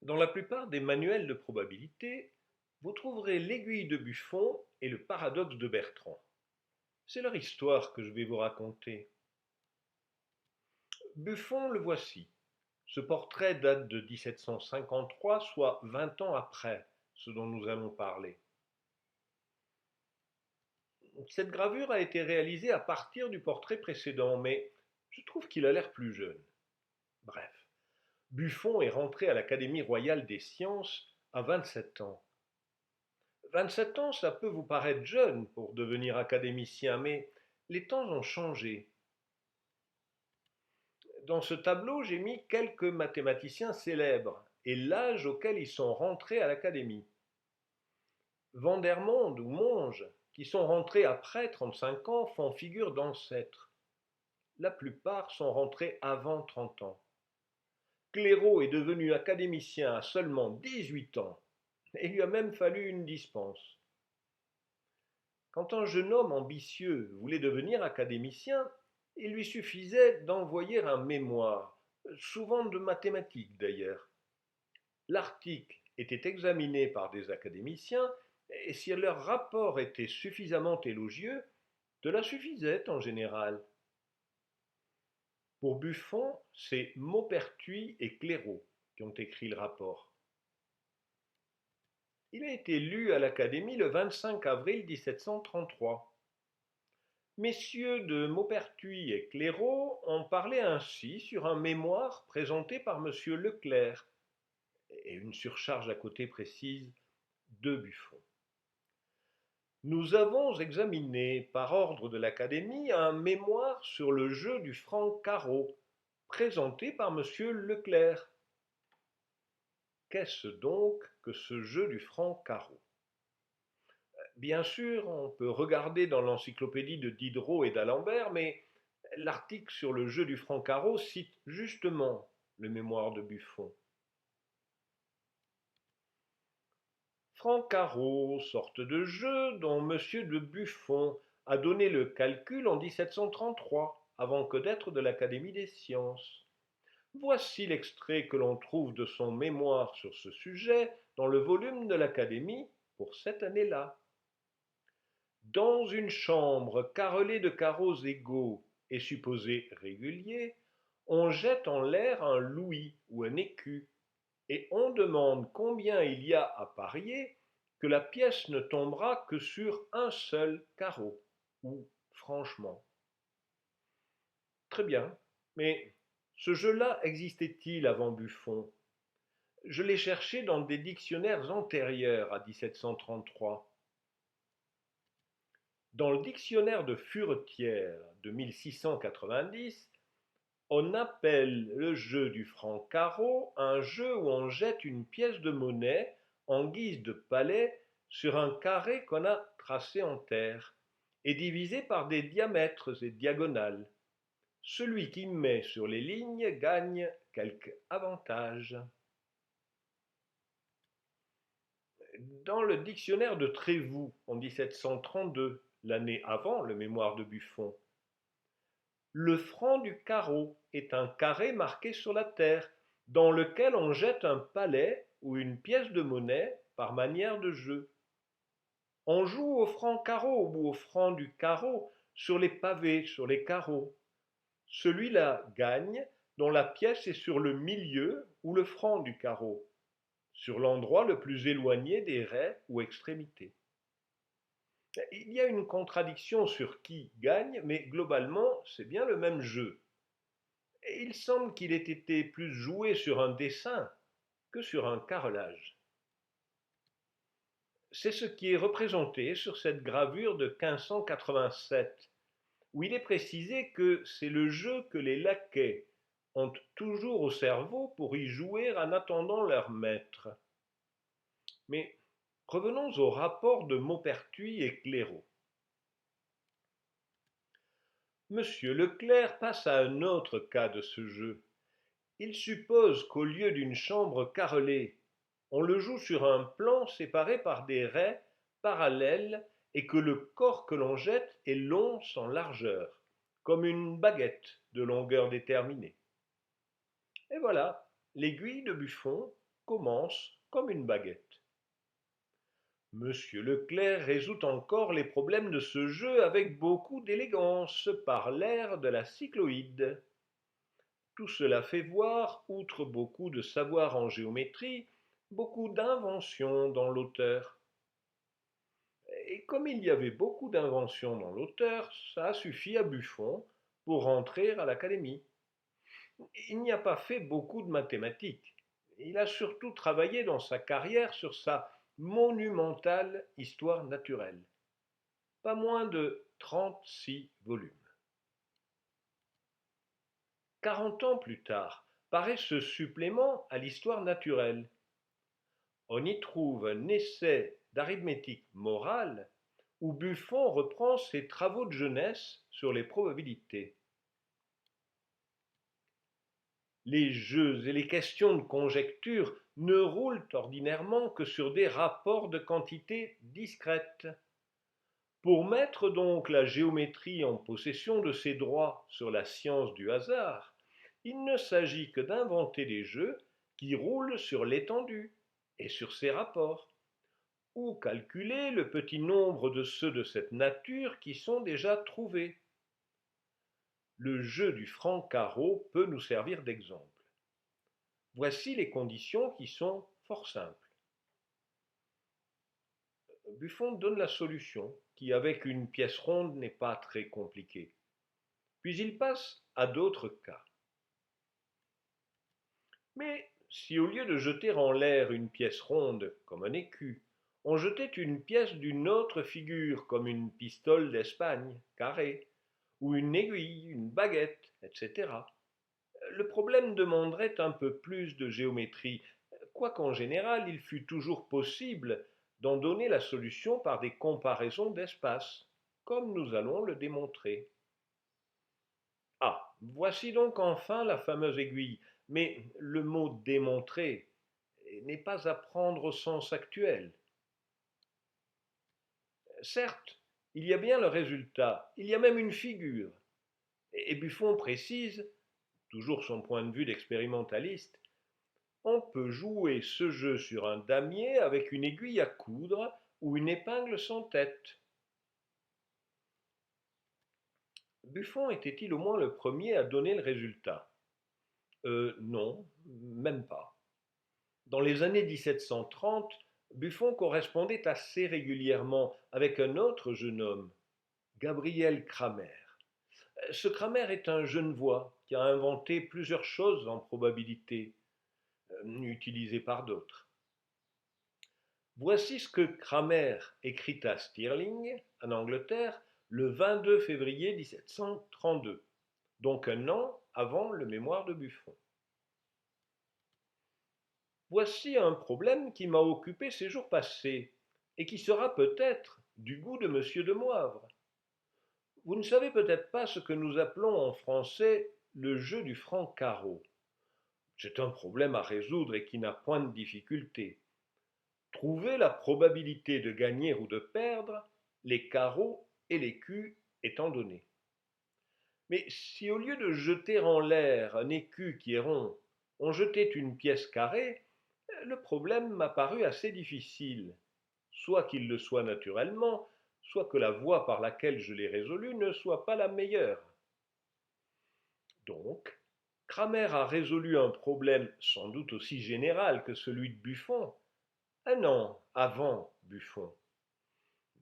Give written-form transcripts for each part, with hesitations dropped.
Dans la plupart des manuels de probabilité, vous trouverez l'aiguille de Buffon et le paradoxe de Bertrand. C'est leur histoire que je vais vous raconter. Buffon, le voici. Ce portrait date de 1753, soit 20 ans après ce dont nous allons parler. Cette gravure a été réalisée à partir du portrait précédent, mais je trouve qu'il a l'air plus jeune. Bref, Buffon est rentré à l'Académie royale des sciences à 27 ans. 27 ans, ça peut vous paraître jeune pour devenir académicien, mais les temps ont changé. Dans ce tableau, j'ai mis quelques mathématiciens célèbres et l'âge auquel ils sont rentrés à l'Académie. Vandermonde ou Monge, qui sont rentrés après 35 ans, font figure d'ancêtres. La plupart sont rentrés avant 30 ans. Clairaut est devenu académicien à seulement 18 ans, et il lui a même fallu une dispense. Quand un jeune homme ambitieux voulait devenir académicien, il lui suffisait d'envoyer un mémoire, souvent de mathématiques d'ailleurs. L'article était examiné par des académiciens et si leur rapport était suffisamment élogieux, cela suffisait en général. Pour Buffon, c'est Maupertuis et Clairaut qui ont écrit le rapport. Il a été lu à l'Académie le 25 avril 1733. Messieurs de Maupertuis et Clairaut ont parlé ainsi sur un mémoire présenté par monsieur Leclerc, et une surcharge à côté précise de Buffon. Nous avons examiné par ordre de l'Académie un mémoire sur le jeu du franc carreau, présenté par monsieur Leclerc. Qu'est-ce donc que ce jeu du franc carreau? Bien sûr, on peut regarder dans l'encyclopédie de Diderot et d'Alembert, mais l'article sur le jeu du franc carreau cite justement le mémoire de Buffon. Franc carreau, sorte de jeu dont M. de Buffon a donné le calcul en 1733, avant que d'être de l'Académie des sciences. Voici l'extrait que l'on trouve de son mémoire sur ce sujet dans le volume de l'Académie pour cette année-là. Dans une chambre carrelée de carreaux égaux et supposés réguliers, on jette en l'air un louis ou un écu, et on demande combien il y a à parier que la pièce ne tombera que sur un seul carreau, ou franchement. Très bien, mais ce jeu-là existait-il avant Buffon? Je l'ai cherché dans des dictionnaires antérieurs à 1733. Dans le dictionnaire de Furetière de 1690, on appelle le jeu du franc-carreau un jeu où on jette une pièce de monnaie en guise de palais sur un carré qu'on a tracé en terre et divisé par des diamètres et diagonales. Celui qui met sur les lignes gagne quelque avantage. Dans le dictionnaire de Trévoux en 1732, l'année avant le mémoire de Buffon, le franc du carreau est un carré marqué sur la terre, dans lequel on jette un palais ou une pièce de monnaie par manière de jeu. On joue au franc carreau ou au franc du carreau sur les pavés, sur les carreaux. Celui-là gagne dont la pièce est sur le milieu ou le franc du carreau, sur l'endroit le plus éloigné des raies ou extrémités. Il y a une contradiction sur qui gagne, mais globalement, c'est bien le même jeu. Et il semble qu'il ait été plus joué sur un dessin que sur un carrelage. C'est ce qui est représenté sur cette gravure de 1587, où il est précisé que c'est le jeu que les laquais ont toujours au cerveau pour y jouer en attendant leur maître. Mais revenons au rapport de Maupertuis et Clairaut. Monsieur Leclerc passe à un autre cas de ce jeu. Il suppose qu'au lieu d'une chambre carrelée, on le joue sur un plan séparé par des raies parallèles et que le corps que l'on jette est long sans largeur, comme une baguette de longueur déterminée. Et voilà, l'aiguille de Buffon commence comme une baguette. Monsieur Leclerc résout encore les problèmes de ce jeu avec beaucoup d'élégance par l'ère de la cycloïde. Tout cela fait voir, outre beaucoup de savoir en géométrie, beaucoup d'inventions dans l'auteur. Et comme il y avait beaucoup d'inventions dans l'auteur, ça a suffi à Buffon pour rentrer à l'Académie. Il n'y a pas fait beaucoup de mathématiques. Il a surtout travaillé dans sa carrière sur sa monumentale histoire naturelle. Pas moins de 36 volumes. 40 ans plus tard, paraît ce supplément à l'histoire naturelle. On y trouve un essai d'arithmétique morale où Buffon reprend ses travaux de jeunesse sur les probabilités. Les jeux et les questions de conjecture ne roulent ordinairement que sur des rapports de quantités discrètes. Pour mettre donc la géométrie en possession de ses droits sur la science du hasard, il ne s'agit que d'inventer des jeux qui roulent sur l'étendue et sur ses rapports, ou calculer le petit nombre de ceux de cette nature qui sont déjà trouvés. Le jeu du franc-carreau peut nous servir d'exemple. Voici les conditions qui sont fort simples. Buffon donne la solution, qui avec une pièce ronde n'est pas très compliquée. Puis il passe à d'autres cas. Mais si au lieu de jeter en l'air une pièce ronde, comme un écu, on jetait une pièce d'une autre figure, comme une pistole d'Espagne, carrée, ou une aiguille, une baguette, etc., le problème demanderait un peu plus de géométrie, quoiqu'en général il fût toujours possible d'en donner la solution par des comparaisons d'espace, comme nous allons le démontrer. Ah, voici donc enfin la fameuse aiguille, mais le mot démontrer n'est pas à prendre au sens actuel. Certes, il y a bien le résultat, il y a même une figure, et Buffon précise, toujours son point de vue d'expérimentaliste, on peut jouer ce jeu sur un damier avec une aiguille à coudre ou une épingle sans tête. Buffon était-il au moins le premier à donner le résultat? Non, même pas. Dans les années 1730, Buffon correspondait assez régulièrement avec un autre jeune homme, Gabriel Cramer. Ce Cramer est un Genevois qui a inventé plusieurs choses en probabilité, utilisées par d'autres. Voici ce que Cramer écrit à Stirling, en Angleterre, le 22 février 1732, donc un an avant le mémoire de Buffon. Voici un problème qui m'a occupé ces jours passés, et qui sera peut-être du goût de monsieur de Moivre. Vous ne savez peut-être pas ce que nous appelons en français le jeu du franc-carreau. C'est un problème à résoudre et qui n'a point de difficulté. Trouver la probabilité de gagner ou de perdre, les carreaux et les culs étant donnés. Mais si au lieu de jeter en l'air un écu qui est rond, on jetait une pièce carrée, le problème m'a paru assez difficile, soit qu'il le soit naturellement, soit que la voie par laquelle je l'ai résolu ne soit pas la meilleure. Donc, Cramer a résolu un problème sans doute aussi général que celui de Buffon, un an avant Buffon.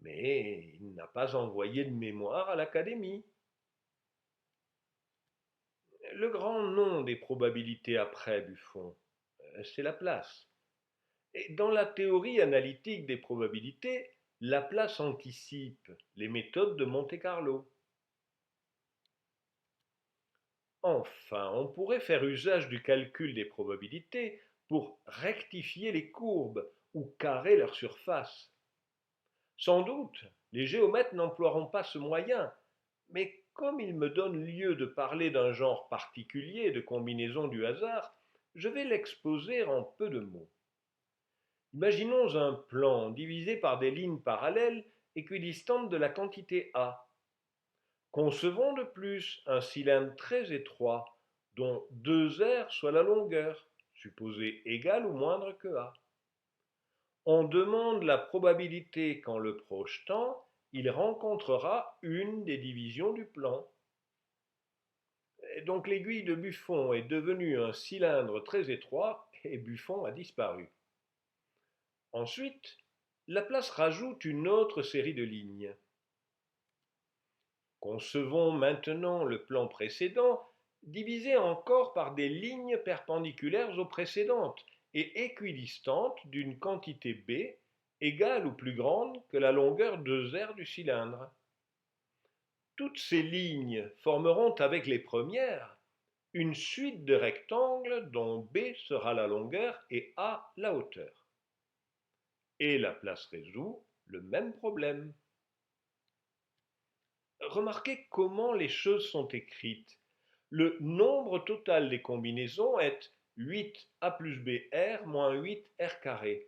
Mais il n'a pas envoyé de mémoire à l'Académie. Le grand nom des probabilités après Buffon, c'est Laplace. Et dans la théorie analytique des probabilités, Laplace anticipe les méthodes de Monte-Carlo. Enfin, on pourrait faire usage du calcul des probabilités pour rectifier les courbes ou carrer leur surface. Sans doute, les géomètres n'emploieront pas ce moyen, mais comme il me donne lieu de parler d'un genre particulier de combinaison du hasard, je vais l'exposer en peu de mots. Imaginons un plan divisé par des lignes parallèles équidistantes de la quantité A. Concevons de plus un cylindre très étroit, dont 2R soit la longueur, supposé égal ou moindre que A. On demande la probabilité qu'en le projetant, il rencontrera une des divisions du plan. Et donc l'aiguille de Buffon est devenue un cylindre très étroit et Buffon a disparu. Ensuite, Laplace rajoute une autre série de lignes. Concevons maintenant le plan précédent divisé encore par des lignes perpendiculaires aux précédentes et équidistantes d'une quantité B égale ou plus grande que la longueur 2R du cylindre. Toutes ces lignes formeront avec les premières une suite de rectangles dont B sera la longueur et A la hauteur. Et Laplace résout le même problème. Remarquez comment les choses sont écrites. Le nombre total des combinaisons est 8a plus br moins 8r carré.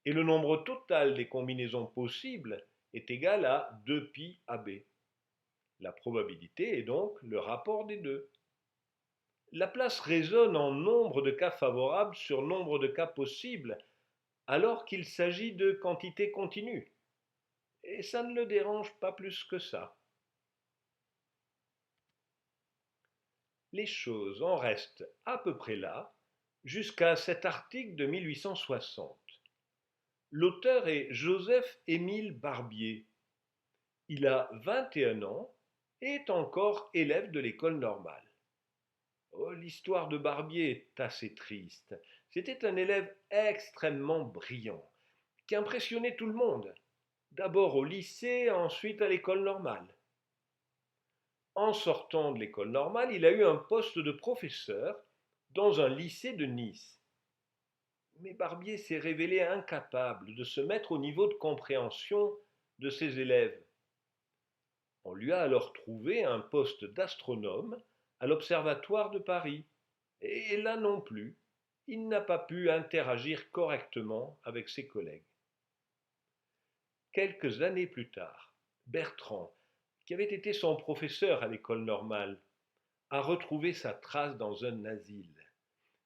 Et le nombre total des combinaisons possibles est égal à 2pi ab. La probabilité est donc le rapport des deux. Laplace raisonne en nombre de cas favorables sur nombre de cas possibles, alors qu'il s'agit de quantités continues. Et ça ne le dérange pas plus que ça. Les choses en restent à peu près là, jusqu'à cet article de 1860. L'auteur est Joseph-Émile Barbier. Il a 21 ans et est encore élève de l'école normale. Oh, l'histoire de Barbier est assez triste. C'était un élève extrêmement brillant, qui impressionnait tout le monde, d'abord au lycée, ensuite à l'école normale. En sortant de l'école normale, il a eu un poste de professeur dans un lycée de Nice. Mais Barbier s'est révélé incapable de se mettre au niveau de compréhension de ses élèves. On lui a alors trouvé un poste d'astronome à l'Observatoire de Paris. Et là non plus, il n'a pas pu interagir correctement avec ses collègues. Quelques années plus tard, Bertrand, qui avait été son professeur à l'école normale, a retrouvé sa trace dans un asile.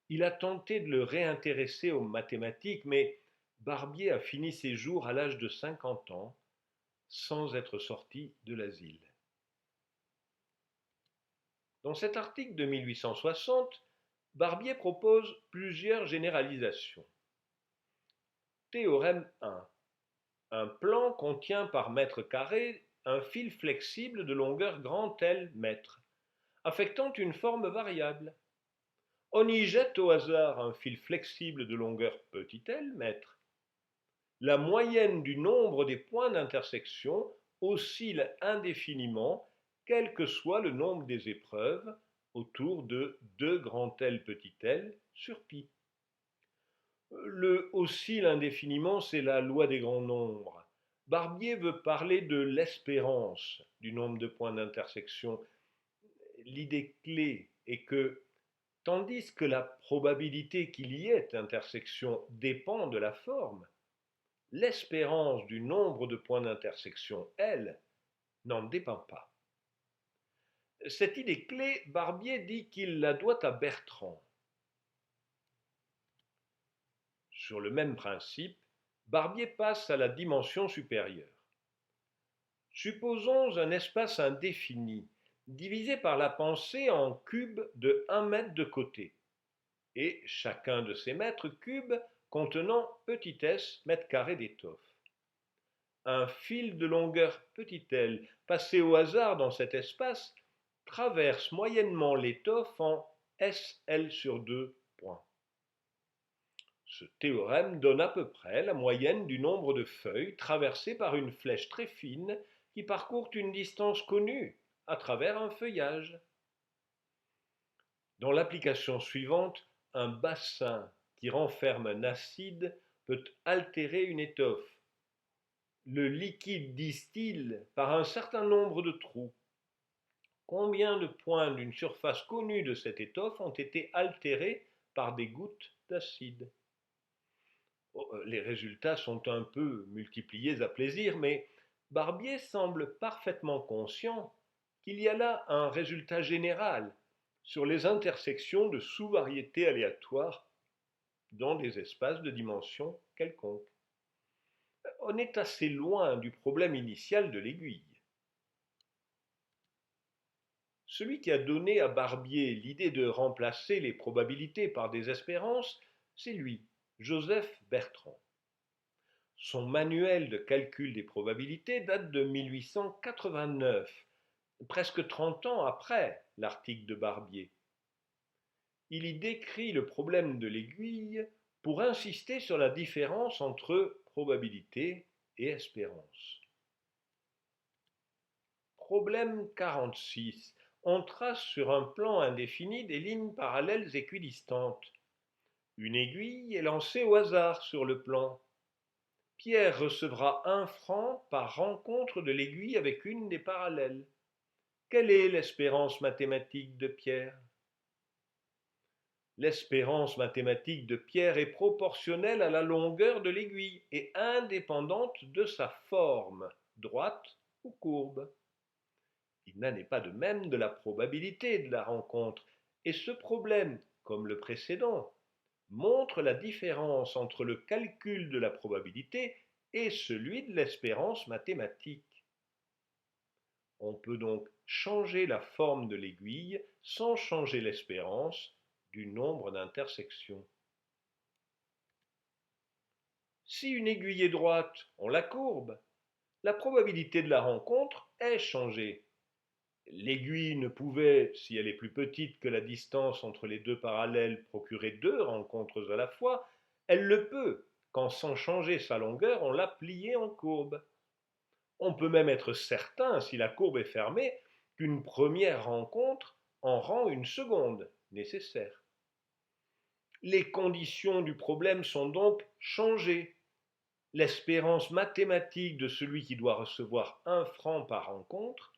Il a tenté de le réintéresser aux mathématiques, mais Barbier a fini ses jours à l'âge de 50 ans, sans être sorti de l'asile. Dans cet article de 1860, Barbier propose plusieurs généralisations. Théorème 1. Un plan contient par mètre carré un fil flexible de longueur grand L mètre, affectant une forme variable. On y jette au hasard un fil flexible de longueur petit l mètre. La moyenne du nombre des points d'intersection oscille indéfiniment, quel que soit le nombre des épreuves, autour de 2 grand L petit l sur pi. Le oscille indéfiniment, c'est la loi des grands nombres. Barbier veut parler de l'espérance du nombre de points d'intersection. L'idée clé est que, tandis que la probabilité qu'il y ait intersection dépend de la forme, l'espérance du nombre de points d'intersection, elle, n'en dépend pas. Cette idée clé, Barbier dit qu'il la doit à Bertrand. Sur le même principe, Barbier passe à la dimension supérieure. Supposons un espace indéfini, divisé par la pensée en cubes de 1 mètre de côté, et chacun de ces mètres cubes contenant petit s mètres carrés d'étoffe. Un fil de longueur petit l passé au hasard dans cet espace traverse moyennement l'étoffe en SL sur 2 points. Ce théorème donne à peu près la moyenne du nombre de feuilles traversées par une flèche très fine qui parcourt une distance connue à travers un feuillage. Dans l'application suivante, un bassin qui renferme un acide peut altérer une étoffe. Le liquide distille par un certain nombre de trous. Combien de points d'une surface connue de cette étoffe ont été altérés par des gouttes d'acide? Les résultats sont un peu multipliés à plaisir, mais Barbier semble parfaitement conscient qu'il y a là un résultat général sur les intersections de sous-variétés aléatoires dans des espaces de dimension quelconque. On est assez loin du problème initial de l'aiguille. Celui qui a donné à Barbier l'idée de remplacer les probabilités par des espérances, c'est lui, Joseph Bertrand. Son manuel de calcul des probabilités date de 1889, presque 30 ans après l'article de Barbier. Il y décrit le problème de l'aiguille pour insister sur la différence entre probabilité et espérance. Problème 46. On trace sur un plan indéfini des lignes parallèles équidistantes. Une aiguille est lancée au hasard sur le plan. Pierre recevra 1 franc par rencontre de l'aiguille avec une des parallèles. Quelle est l'espérance mathématique de Pierre? L'espérance mathématique de Pierre est proportionnelle à la longueur de l'aiguille et indépendante de sa forme, droite ou courbe. Il n'en est pas de même de la probabilité de la rencontre, et ce problème, comme le précédent, montre la différence entre le calcul de la probabilité et celui de l'espérance mathématique. On peut donc changer la forme de l'aiguille sans changer l'espérance du nombre d'intersections. Si une aiguille est droite, on la courbe. La probabilité de la rencontre est changée. L'aiguille ne pouvait, si elle est plus petite que la distance entre les deux parallèles, procurer 2 rencontres à la fois. Elle le peut quand, sans changer sa longueur, on l'a pliée en courbe. On peut même être certain, si la courbe est fermée, qu'une première rencontre en rend une seconde nécessaire. Les conditions du problème sont donc changées. L'espérance mathématique de celui qui doit recevoir 1 franc par rencontre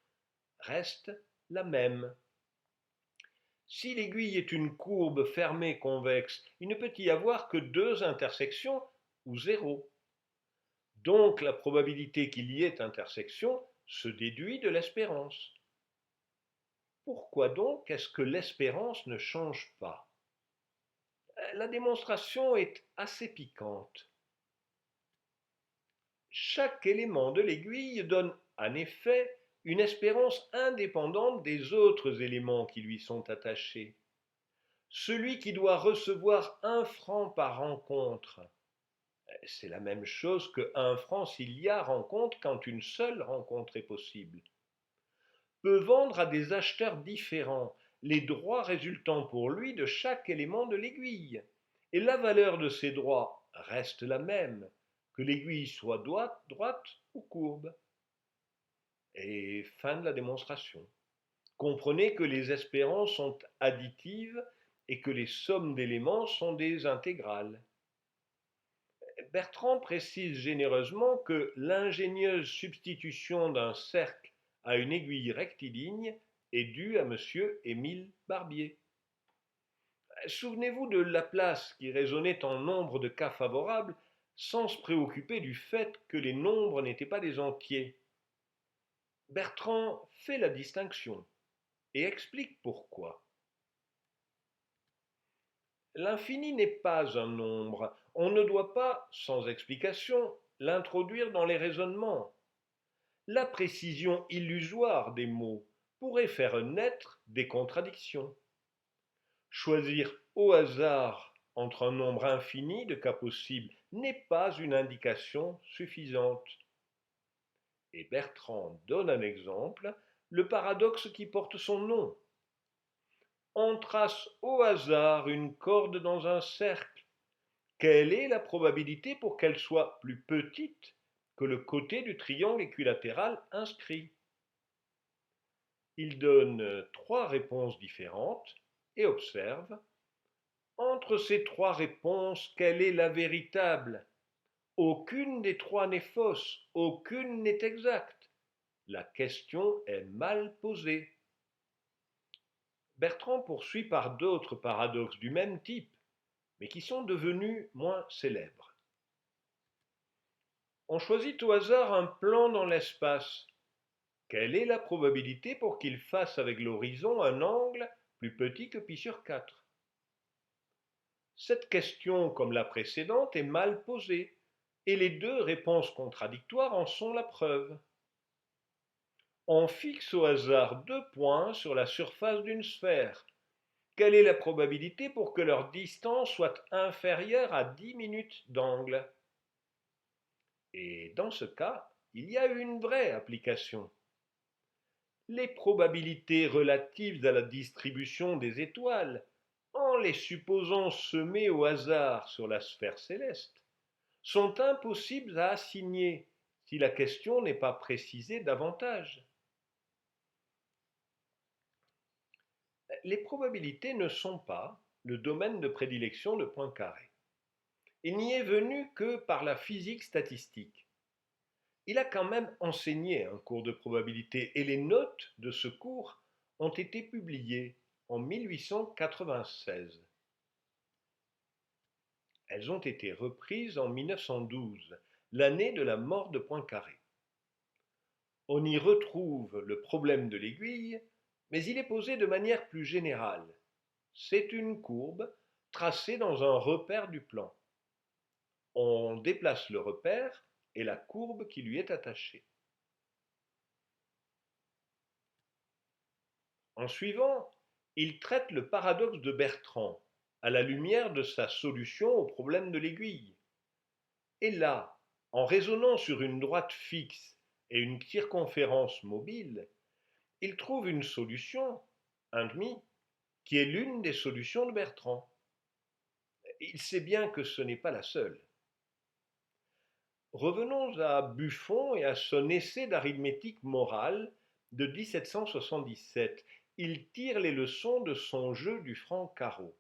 reste la même. Si l'aiguille est une courbe fermée convexe, il ne peut y avoir que 2 intersections ou 0. Donc la probabilité qu'il y ait intersection se déduit de l'espérance. Pourquoi donc est-ce que l'espérance ne change pas? La démonstration est assez piquante. Chaque élément de l'aiguille donne en effet une espérance indépendante des autres éléments qui lui sont attachés. Celui qui doit recevoir 1 franc par rencontre, c'est la même chose que 1 franc s'il y a rencontre quand une seule rencontre est possible, peut vendre à des acheteurs différents les droits résultant pour lui de chaque élément de l'aiguille. Et la valeur de ces droits reste la même, que l'aiguille soit droite ou courbe. Et fin de la démonstration. Comprenez que les espérances sont additives et que les sommes d'éléments sont des intégrales. Bertrand précise généreusement que l'ingénieuse substitution d'un cercle à une aiguille rectiligne est due à M. Émile Barbier. Souvenez-vous de Laplace qui raisonnait en nombre de cas favorables sans se préoccuper du fait que les nombres n'étaient pas des entiers. Bertrand fait la distinction et explique pourquoi. L'infini n'est pas un nombre. On ne doit pas, sans explication, l'introduire dans les raisonnements. La précision illusoire des mots pourrait faire naître des contradictions. Choisir au hasard entre un nombre infini de cas possibles n'est pas une indication suffisante. Et Bertrand donne un exemple, le paradoxe qui porte son nom. On trace au hasard une corde dans un cercle. Quelle est la probabilité pour qu'elle soit plus petite que le côté du triangle équilatéral inscrit? Il donne 3 réponses différentes et observe: entre ces 3 réponses, quelle est la véritable? Aucune des 3 n'est fausse, aucune n'est exacte. La question est mal posée. Bertrand poursuit par d'autres paradoxes du même type, mais qui sont devenus moins célèbres. On choisit au hasard un plan dans l'espace. Quelle est la probabilité pour qu'il fasse avec l'horizon un angle plus petit que π sur 4? Cette question, comme la précédente, est mal posée, et les deux réponses contradictoires en sont la preuve. On fixe au hasard 2 points sur la surface d'une sphère. Quelle est la probabilité pour que leur distance soit inférieure à 10 minutes d'angle? Et dans ce cas, il y a une vraie application. Les probabilités relatives à la distribution des étoiles, en les supposant semées au hasard sur la sphère céleste, sont impossibles à assigner si la question n'est pas précisée davantage. Les probabilités ne sont pas le domaine de prédilection de Poincaré. Il n'y est venu que par la physique statistique. Il a quand même enseigné un cours de probabilité et les notes de ce cours ont été publiées en 1896. Elles ont été reprises en 1912, l'année de la mort de Poincaré. On y retrouve le problème de l'aiguille, mais il est posé de manière plus générale. C'est une courbe tracée dans un repère du plan. On déplace le repère et la courbe qui lui est attachée. En suivant, il traite le paradoxe de Bertrand à la lumière de sa solution au problème de l'aiguille. Et là, en raisonnant sur une droite fixe et une circonférence mobile, il trouve une solution, 1,5, qui est l'une des solutions de Bertrand. Il sait bien que ce n'est pas la seule. Revenons à Buffon et à son essai d'arithmétique morale de 1777. Il tire les leçons de son jeu du franc carreau.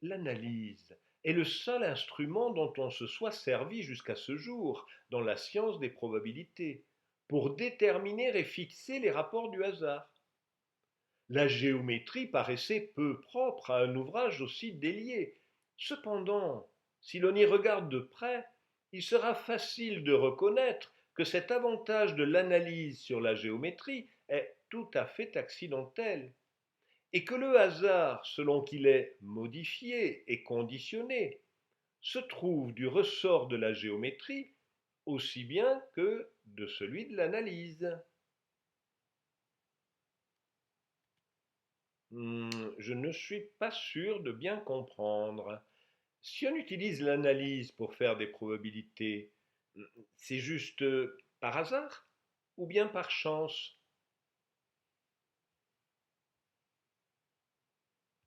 L'analyse est le seul instrument dont on se soit servi jusqu'à ce jour dans la science des probabilités pour déterminer et fixer les rapports du hasard. La géométrie paraissait peu propre à un ouvrage aussi délié. Cependant, si l'on y regarde de près, il sera facile de reconnaître que cet avantage de l'analyse sur la géométrie est tout à fait accidentel, et que le hasard, selon qu'il est modifié et conditionné, se trouve du ressort de la géométrie aussi bien que de celui de l'analyse. Je ne suis pas sûr de bien comprendre. Si on utilise l'analyse pour faire des probabilités, c'est juste par hasard ou bien par chance?